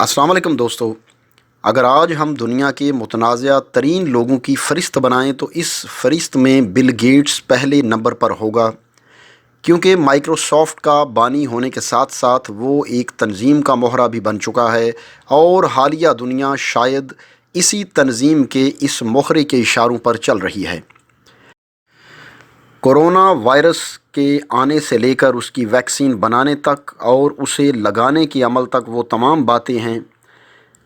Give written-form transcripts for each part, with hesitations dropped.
السلام علیکم دوستو، اگر آج ہم دنیا کے متنازع ترین لوگوں کی فہرست بنائیں تو اس فہرست میں بل گیٹس پہلے نمبر پر ہوگا، کیونکہ مائکروسافٹ کا بانی ہونے کے ساتھ ساتھ وہ ایک تنظیم کا مہرہ بھی بن چکا ہے اور حالیہ دنیا شاید اسی تنظیم کے اس مہرے کے اشاروں پر چل رہی ہے۔ کورونا وائرس کے آنے سے لے کر اس کی ویکسین بنانے تک اور اسے لگانے کے عمل تک وہ تمام باتیں ہیں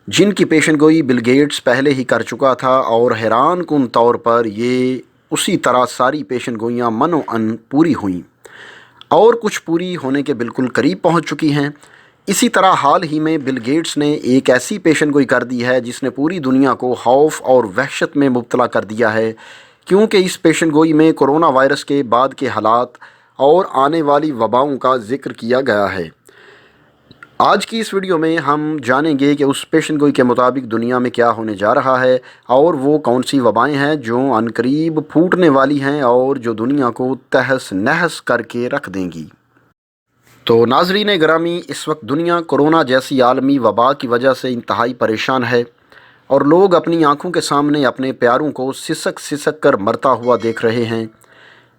جن کی پیشن گوئی بل گیٹس پہلے ہی کر چکا تھا، اور حیران کن طور پر یہ اسی طرح ساری پیشن گوئیاں من و ان پوری ہوئیں اور کچھ پوری ہونے کے بالکل قریب پہنچ چکی ہیں۔ اسی طرح حال ہی میں بل گیٹس نے ایک ایسی پیشن گوئی کر دی ہے جس نے پوری دنیا کو خوف اور وحشت میں مبتلا کر دیا ہے، کیونکہ اس پیشن گوئی میں کورونا وائرس کے بعد کے حالات اور آنے والی وباؤں کا ذکر کیا گیا ہے۔ آج کی اس ویڈیو میں ہم جانیں گے کہ اس پیشن گوئی کے مطابق دنیا میں کیا ہونے جا رہا ہے اور وہ کون سی وبائیں ہیں جو عنقریب پھوٹنے والی ہیں اور جو دنیا کو تہس نہس کر کے رکھ دیں گی۔ تو ناظرین گرامی، اس وقت دنیا کورونا جیسی عالمی وبا کی وجہ سے انتہائی پریشان ہے اور لوگ اپنی آنکھوں کے سامنے اپنے پیاروں کو سسک سسک کر مرتا ہوا دیکھ رہے ہیں۔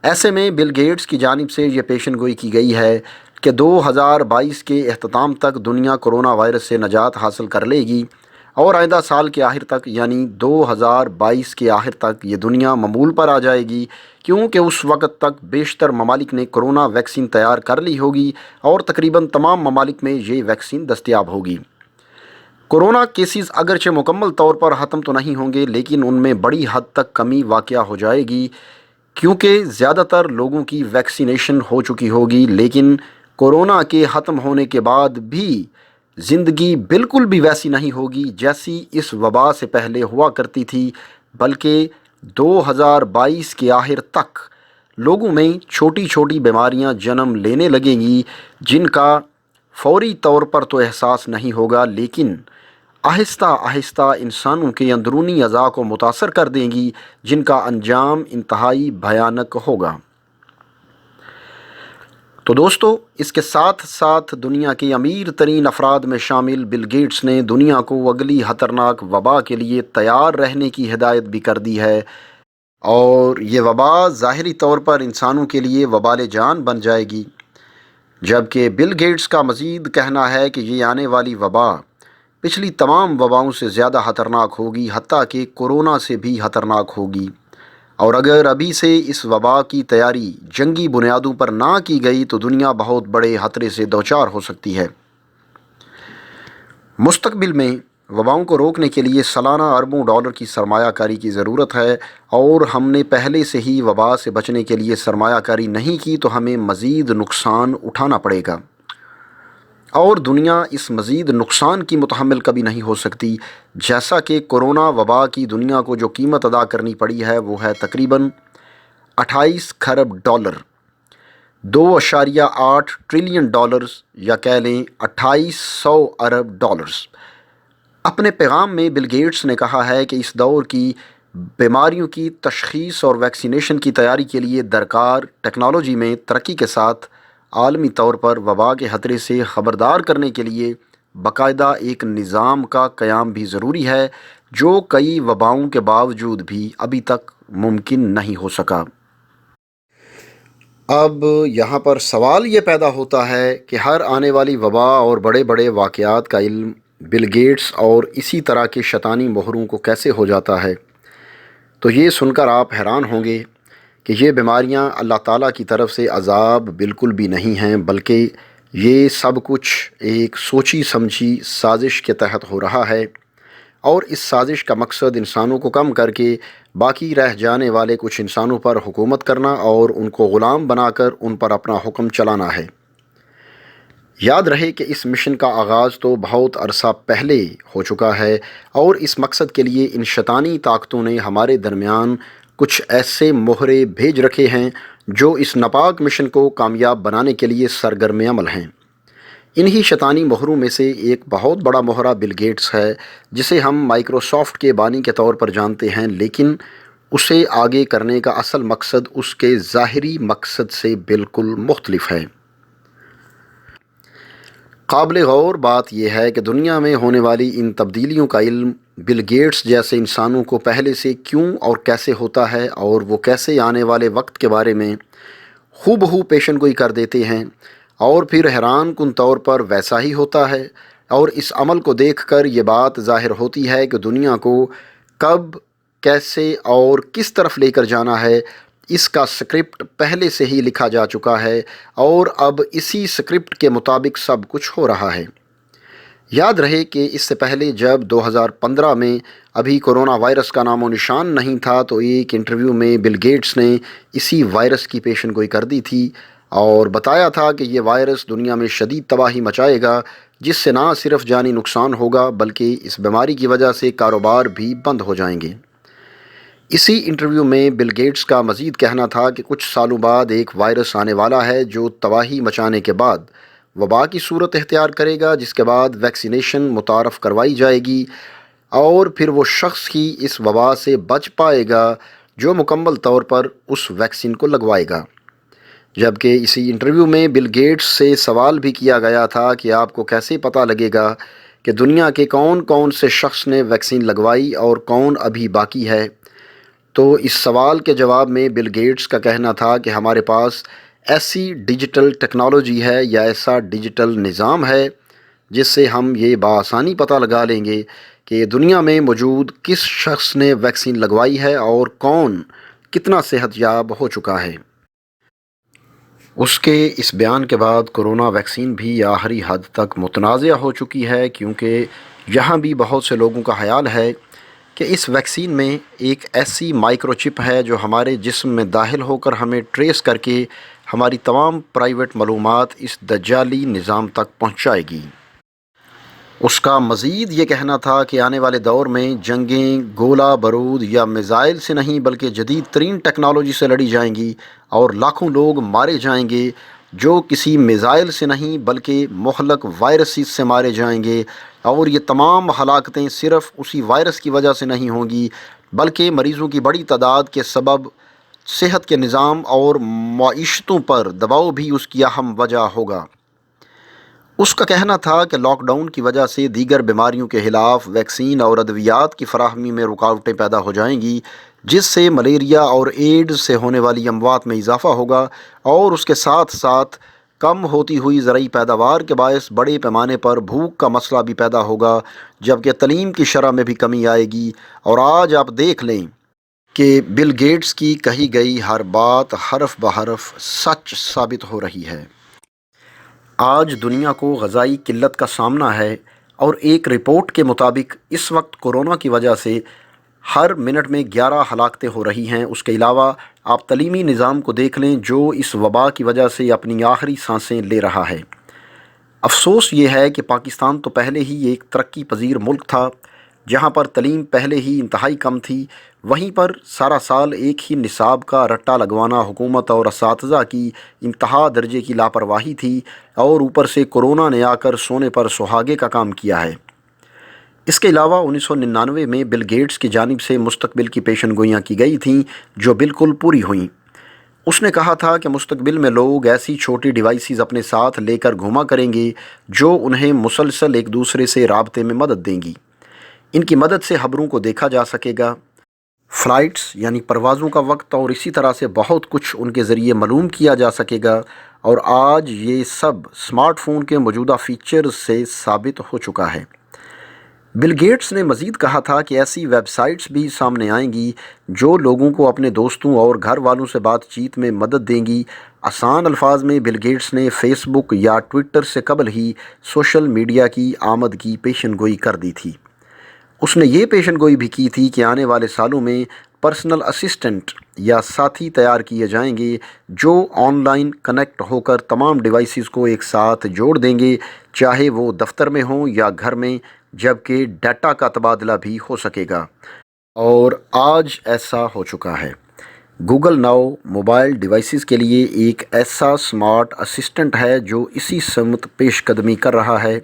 ایسے میں بل گیٹس کی جانب سے یہ پیشن گوئی کی گئی ہے کہ 2022 کے اختتام تک دنیا کورونا وائرس سے نجات حاصل کر لے گی اور آئندہ سال کے آخر تک یعنی 2022 کے آخر تک یہ دنیا معمول پر آ جائے گی، کیونکہ اس وقت تک بیشتر ممالک نے کورونا ویکسین تیار کر لی ہوگی اور تقریباً تمام ممالک میں یہ ویکسین دستیاب ہوگی۔ کورونا کیسز اگرچہ مکمل طور پر ختم تو نہیں ہوں گے، لیکن ان میں بڑی حد تک کمی واقع ہو جائے گی، کیونکہ زیادہ تر لوگوں کی ویکسینیشن ہو چکی ہوگی۔ لیکن کورونا کے ختم ہونے کے بعد بھی زندگی بالکل بھی ویسی نہیں ہوگی جیسی اس وبا سے پہلے ہوا کرتی تھی، بلکہ 2022 کے آخر تک لوگوں میں چھوٹی چھوٹی بیماریاں جنم لینے لگیں گی جن کا فوری طور پر تو احساس نہیں ہوگا، لیکن آہستہ آہستہ انسانوں کے اندرونی اعضاء کو متاثر کر دیں گی، جن کا انجام انتہائی بھیانک ہوگا۔ تو دوستو، اس کے ساتھ ساتھ دنیا کے امیر ترین افراد میں شامل بل گیٹس نے دنیا کو اگلی خطرناک وبا کے لیے تیار رہنے کی ہدایت بھی کر دی ہے، اور یہ وبا ظاہری طور پر انسانوں کے لیے وبال جان بن جائے گی، جبکہ بل گیٹس کا مزید کہنا ہے کہ یہ آنے والی وبا پچھلی تمام وباؤں سے زیادہ خطرناک ہوگی، حتیٰ کہ کورونا سے بھی خطرناک ہوگی، اور اگر ابھی سے اس وبا کی تیاری جنگی بنیادوں پر نہ کی گئی تو دنیا بہت بڑے خطرے سے دوچار ہو سکتی ہے۔ مستقبل میں وباؤں کو روکنے کے لیے سالانہ اربوں ڈالر کی سرمایہ کاری کی ضرورت ہے، اور ہم نے پہلے سے ہی وبا سے بچنے کے لیے سرمایہ کاری نہیں کی تو ہمیں مزید نقصان اٹھانا پڑے گا، اور دنیا اس مزید نقصان کی متحمل کبھی نہیں ہو سکتی۔ جیسا کہ کورونا وبا کی دنیا کو جو قیمت ادا کرنی پڑی ہے وہ ہے تقریباً 28 کھرب ڈالر، 2.8 ٹریلین ڈالرز، یا کہہ لیں 2800 ارب ڈالرز۔ اپنے پیغام میں بل گیٹس نے کہا ہے کہ اس دور کی بیماریوں کی تشخیص اور ویکسینیشن کی تیاری کے لیے درکار ٹیکنالوجی میں ترقی کے ساتھ عالمی طور پر وبا کے خطرے سے خبردار کرنے کے لیے باقاعدہ ایک نظام کا قیام بھی ضروری ہے، جو کئی وباؤں کے باوجود بھی ابھی تک ممکن نہیں ہو سکا۔ اب یہاں پر سوال یہ پیدا ہوتا ہے کہ ہر آنے والی وبا اور بڑے بڑے واقعات کا علم بل گیٹس اور اسی طرح کے شیطانی مہروں کو کیسے ہو جاتا ہے؟ تو یہ سن کر آپ حیران ہوں گے کہ یہ بیماریاں اللہ تعالیٰ کی طرف سے عذاب بالکل بھی نہیں ہیں، بلکہ یہ سب کچھ ایک سوچی سمجھی سازش کے تحت ہو رہا ہے، اور اس سازش کا مقصد انسانوں کو کم کر کے باقی رہ جانے والے کچھ انسانوں پر حکومت کرنا اور ان کو غلام بنا کر ان پر اپنا حکم چلانا ہے۔ یاد رہے کہ اس مشن کا آغاز تو بہت عرصہ پہلے ہو چکا ہے، اور اس مقصد کے لیے ان شیطانی طاقتوں نے ہمارے درمیان کچھ ایسے مہرے بھیج رکھے ہیں جو اس ناپاک مشن کو کامیاب بنانے کے لیے سرگرم عمل ہیں۔ انہی شیطانی مہروں میں سے ایک بہت بڑا مہرہ بل گیٹس ہے، جسے ہم مائکروسافٹ کے بانی کے طور پر جانتے ہیں، لیکن اسے آگے کرنے کا اصل مقصد اس کے ظاہری مقصد سے بالکل مختلف ہے۔ قابل غور بات یہ ہے کہ دنیا میں ہونے والی ان تبدیلیوں کا علم بل گیٹس جیسے انسانوں کو پہلے سے کیوں اور کیسے ہوتا ہے، اور وہ کیسے آنے والے وقت کے بارے میں ہو بہو پیشن گوئی کر دیتے ہیں، اور پھر حیران کن طور پر ویسا ہی ہوتا ہے۔ اور اس عمل کو دیکھ کر یہ بات ظاہر ہوتی ہے کہ دنیا کو کب، کیسے اور کس طرف لے کر جانا ہے، اس کا سکرپٹ پہلے سے ہی لکھا جا چکا ہے، اور اب اسی سکرپٹ کے مطابق سب کچھ ہو رہا ہے۔ یاد رہے کہ اس سے پہلے جب 2015 میں ابھی کرونا وائرس کا نام و نشان نہیں تھا، تو ایک انٹرویو میں بل گیٹس نے اسی وائرس کی پیشن گوئی کر دی تھی اور بتایا تھا کہ یہ وائرس دنیا میں شدید تباہی مچائے گا، جس سے نہ صرف جانی نقصان ہوگا بلکہ اس بیماری کی وجہ سے کاروبار بھی بند ہو جائیں گے۔ اسی انٹرویو میں بل گیٹس کا مزید کہنا تھا کہ کچھ سالوں بعد ایک وائرس آنے والا ہے جو تباہی مچانے کے بعد وبا کی صورت اختیار کرے گا، جس کے بعد ویکسینیشن متعارف کروائی جائے گی، اور پھر وہ شخص ہی اس وبا سے بچ پائے گا جو مکمل طور پر اس ویکسین کو لگوائے گا۔ جبکہ اسی انٹرویو میں بل گیٹس سے سوال بھی کیا گیا تھا کہ آپ کو کیسے پتہ لگے گا کہ دنیا کے کون کون سے شخص نے ویکسین لگوائی اور کون ابھی باقی ہے، تو اس سوال کے جواب میں بل گیٹس کا کہنا تھا کہ ہمارے پاس ایسی ڈیجیٹل ٹیکنالوجی ہے یا ایسا ڈیجیٹل نظام ہے جس سے ہم یہ بآسانی پتہ لگا لیں گے کہ دنیا میں موجود کس شخص نے ویکسین لگوائی ہے اور کون کتنا صحت یاب ہو چکا ہے۔ اس کے اس بیان کے بعد کرونا ویکسین بھی آخری حد تک متنازع ہو چکی ہے، کیونکہ یہاں بھی بہت سے لوگوں کا خیال ہے کہ اس ویکسین میں ایک ایسی مائکرو چپ ہے جو ہمارے جسم میں داخل ہو کر ہمیں ٹریس کر کے ہماری تمام پرائیویٹ معلومات اس دجالی نظام تک پہنچائے گی۔ اس کا مزید یہ کہنا تھا کہ آنے والے دور میں جنگیں گولہ بارود یا میزائل سے نہیں بلکہ جدید ترین ٹیکنالوجی سے لڑی جائیں گی، اور لاکھوں لوگ مارے جائیں گے جو کسی میزائل سے نہیں بلکہ مہلک وائرسز سے مارے جائیں گے، اور یہ تمام ہلاکتیں صرف اسی وائرس کی وجہ سے نہیں ہوں گی بلکہ مریضوں کی بڑی تعداد کے سبب صحت کے نظام اور معیشتوں پر دباؤ بھی اس کی اہم وجہ ہوگا۔ اس کا کہنا تھا کہ لاک ڈاؤن کی وجہ سے دیگر بیماریوں کے خلاف ویکسین اور ادویات کی فراہمی میں رکاوٹیں پیدا ہو جائیں گی، جس سے ملیریا اور ایڈز سے ہونے والی اموات میں اضافہ ہوگا، اور اس کے ساتھ ساتھ کم ہوتی ہوئی زرعی پیداوار کے باعث بڑے پیمانے پر بھوک کا مسئلہ بھی پیدا ہوگا، جبکہ تعلیم کی شرح میں بھی کمی آئے گی۔ اور آج آپ دیکھ لیں کہ بل گیٹس کی کہی گئی ہر بات حرف بحرف سچ ثابت ہو رہی ہے۔ آج دنیا کو غذائی قلت کا سامنا ہے، اور ایک رپورٹ کے مطابق اس وقت کورونا کی وجہ سے ہر منٹ میں 11 ہلاکتیں ہو رہی ہیں۔ اس کے علاوہ آپ تعلیمی نظام کو دیکھ لیں جو اس وبا کی وجہ سے اپنی آخری سانسیں لے رہا ہے۔ افسوس یہ ہے کہ پاکستان تو پہلے ہی ایک ترقی پذیر ملک تھا جہاں پر تعلیم پہلے ہی انتہائی کم تھی، وہیں پر سارا سال ایک ہی نصاب کا رٹا لگوانا حکومت اور اساتذہ کی انتہا درجے کی لاپرواہی تھی، اور اوپر سے کورونا نے آ کر سونے پر سہاگے کا کام کیا ہے۔ اس کے علاوہ 1999 میں بل گیٹس کی جانب سے مستقبل کی پیشن گوئیاں کی گئی تھیں جو بالکل پوری ہوئیں۔ اس نے کہا تھا کہ مستقبل میں لوگ ایسی چھوٹی ڈیوائسز اپنے ساتھ لے کر گھوما کریں گے جو انہیں مسلسل ایک دوسرے سے رابطے میں مدد دیں گی۔ ان کی مدد سے خبروں کو دیکھا جا سکے گا، فلائٹس یعنی پروازوں کا وقت اور اسی طرح سے بہت کچھ ان کے ذریعے معلوم کیا جا سکے گا، اور آج یہ سب اسمارٹ فون کے موجودہ فیچرز سے ثابت ہو چکا ہے۔ بل گیٹس نے مزید کہا تھا کہ ایسی ویب سائٹس بھی سامنے آئیں گی جو لوگوں کو اپنے دوستوں اور گھر والوں سے بات چیت میں مدد دیں گی۔ آسان الفاظ میں بل گیٹس نے فیس بک یا ٹویٹر سے قبل ہی سوشل میڈیا کی آمد کی پیشن گوئی کر دی تھی۔ اس نے یہ پیشن گوئی بھی کی تھی کہ آنے والے سالوں میں پرسنل اسسٹنٹ یا ساتھی تیار کیے جائیں گے جو آن لائن کنیکٹ ہو کر تمام ڈیوائسز کو ایک ساتھ جوڑ دیں گے، چاہے وہ دفتر میں ہوں یا گھر میں، جبکہ ڈیٹا کا تبادلہ بھی ہو سکے گا، اور آج ایسا ہو چکا ہے۔ گوگل ناؤ موبائل ڈیوائسز کے لیے ایک ایسا اسمارٹ اسسٹنٹ ہے جو اسی سمت پیش قدمی کر رہا ہے،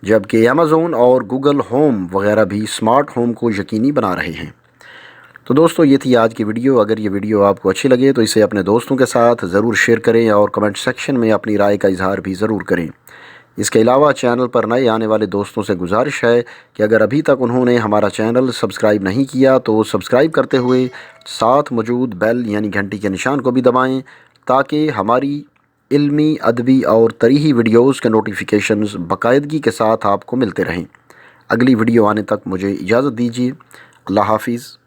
جبکہ امیزون اور گوگل ہوم وغیرہ بھی اسمارٹ ہوم کو یقینی بنا رہے ہیں۔ تو دوستو، یہ تھی آج کی ویڈیو۔ اگر یہ ویڈیو آپ کو اچھی لگے تو اسے اپنے دوستوں کے ساتھ ضرور شیئر کریں، اور کمنٹ سیکشن میں اپنی رائے کا اظہار بھی ضرور کریں۔ اس کے علاوہ چینل پر نئے آنے والے دوستوں سے گزارش ہے کہ اگر ابھی تک انہوں نے ہمارا چینل سبسکرائب نہیں کیا تو سبسکرائب کرتے ہوئے ساتھ موجود بیل یعنی گھنٹی کے نشان کو بھی دبائیں تاکہ ہماری علمی، ادبی اور تاریخی ویڈیوز کے نوٹیفیکیشنز باقاعدگی کے ساتھ آپ کو ملتے رہیں۔ اگلی ویڈیو آنے تک مجھے اجازت دیجیے۔ اللہ حافظ۔